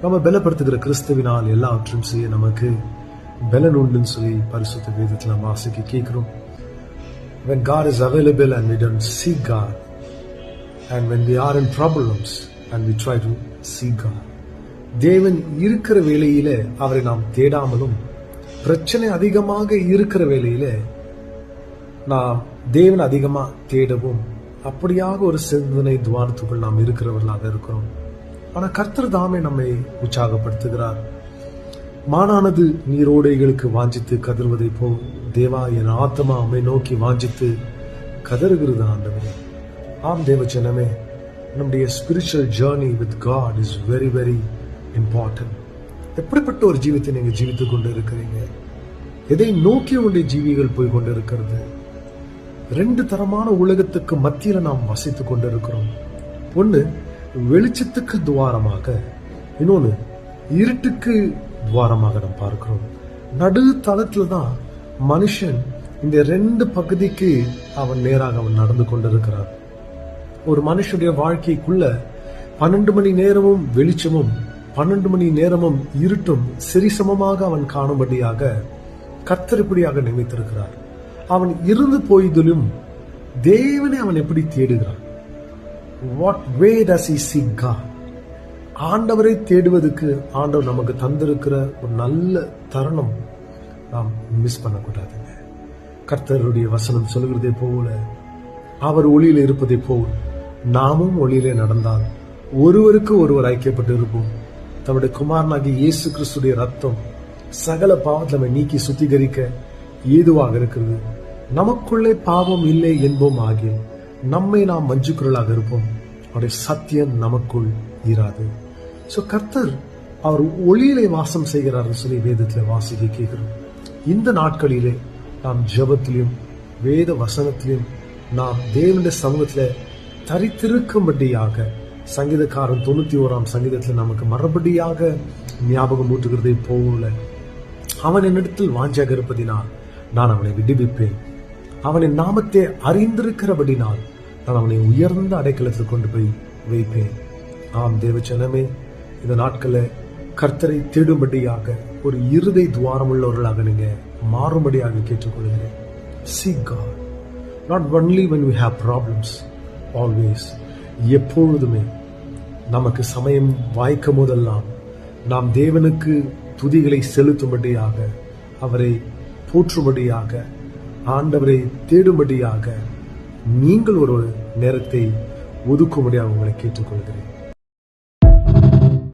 நம்ம பலப்படுத்துகிற கிறிஸ்துவினால் எல்லாவற்றையும் செய்ய நமக்கு பலன் உண்டுன்னு சொல்லி பரிசுத்த வேதத்தில் நம்ம வாசிக்க கேட்கிறோம். When God is available and we don't seek God, and when we are in problems and we try to seek God, தேவன் இருக்கிற வேளையில அவரை நாம் தேடாமலும், பிரச்சனை அதிகமாக இருக்கிற வேளையில நாம் தேவன் அதிகமா தேடவும், அப்படியாக ஒரு சிந்தனை துவாரத்துக்குள் நாம் இருக்கிறவர்களாக இருக்கிறோம். ஆனா கர்த்தர் தாமே நம்மை உற்சாகப்படுத்துகிறார். மானானது நீரோடைகளுக்கு வாஞ்சித்து கதறுவதை போல் தேவா என் ஆத்மா அம்மை நோக்கி வாஞ்சித்து கதறுகிறது ஆண்டவரே. ஆம் தேவச்சனமே, நம்முடைய spiritual journey with God is very very important. எப்படிப்பட்ட ஒரு ஜீவித்தை நீங்க ஜீவித்துக் கொண்டு இருக்கிறீங்க? எதை நோக்கி உங்களுடைய ஜீவிகள் போய் கொண்டு இருக்கிறது? ரெண்டு தரமான உலகத்துக்கு மத்தியில நாம் வசித்துக் கொண்டிருக்கிறோம். ஒன்னு வெளிச்சத்துக்கு துவாரமாக, இன்னொன்னு இருட்டுக்கு துவாரமாக நாம் பார்க்கிறோம். நடு தளத்துல தான் மனுஷன் இந்த ரெண்டு பகுதிக்கு அவன் நேராக அவன் நடந்து கொண்டிருக்கிறான். ஒரு மனுஷனுடைய வாழ்க்கைக்குள்ள 12 மணி நேரமும் வெளிச்சமும் 12 மணி நேரமும் இருட்டும் சரிசமமாக அவன் காணும்படியாக கர்த்தர் இப்படியாக நியமித்திருக்கிறார். அவன் இருந்து போய்திலும் தேவனை அவன் எப்படி தேடுகிறான்? What way does he seek God? ஆண்டவரை தேடுவதற்கு ஆண்டவர் நமக்கு தந்திருக்கிற ஒரு நல்ல தருணம் நாம் மிஸ் பண்ணக்கூடாதுங்க. கர்த்தருடைய வசனம் சொல்லுகிறதே போல, அவர் ஒளியில இருப்பதை போல் நாமும் ஒளியிலே நடந்தால் ஒருவருக்கு ஒருவர் ஐக்கியப்பட்டு இருப்போம். தம்முடைய குமாரனாகிய இயேசு கிறிஸ்துடைய ரத்தம் சகல பாவத்தை நம்ம நீக்கி சுத்திகரிக்க ஏதுவாக இருக்கிறது. நமக்குள்ளே பாவம் இல்லை என்போம் ஆகிய நம்மை நாம் வஞ்சிக்குரலாக இருப்போம். அவருடைய சத்தியம் நமக்குள் இராது. சோ கர்த்தர் அவர் ஒளியிலே வாசம் செய்கிறார் சொல்லி வேதத்தில் வாசிக்க கேட்கிறோம். இந்த நாட்களிலே நாம் ஜெபத்திலும் வேத வசனத்திலும் நாம் தேவனுடைய சமூகத்துல தரித்திருக்கும்படியாக சங்கீதக்காரன் 91ஆம் சங்கீதத்தில் நமக்கு மறுபடியாக ஞாபகம் ஊட்டுகிறதை போல, அவன் என்னிடத்தில் வாஞ்சியாக இருப்பதினால் நான் அவனை விடுவிப்பேன். அவனின் நாமத்தை அறிந்திருக்கிறபடினால் நான் அவனை உயர்ந்த அடைக்கலத்தில் கொண்டு போய் வைப்பேன். ஆம் தேவச்சனமே, இந்த நாட்கள கர்த்தரை தேடும்படியாக ஒரு இருதய துவாரம் உள்ளவர்களாக நீங்க மாறும்படியாக கேட்டுக்கொள்கிறேன். Seek God, not only when we have problems, always. எப்பொழுதுமே நமக்கு சமயம் வாய்க்கும் போதெல்லாம் நாம் தேவனுக்கு துதிகளை செலுத்தும்படியாக, அவரை போற்றும்படியாக, ஆண்டவரை தேடும்படியாக நீங்கள் ஒரு நேரத்தை ஒதுக்கும்படியாக உங்களை கேட்டுக்கொள்கிறேன்.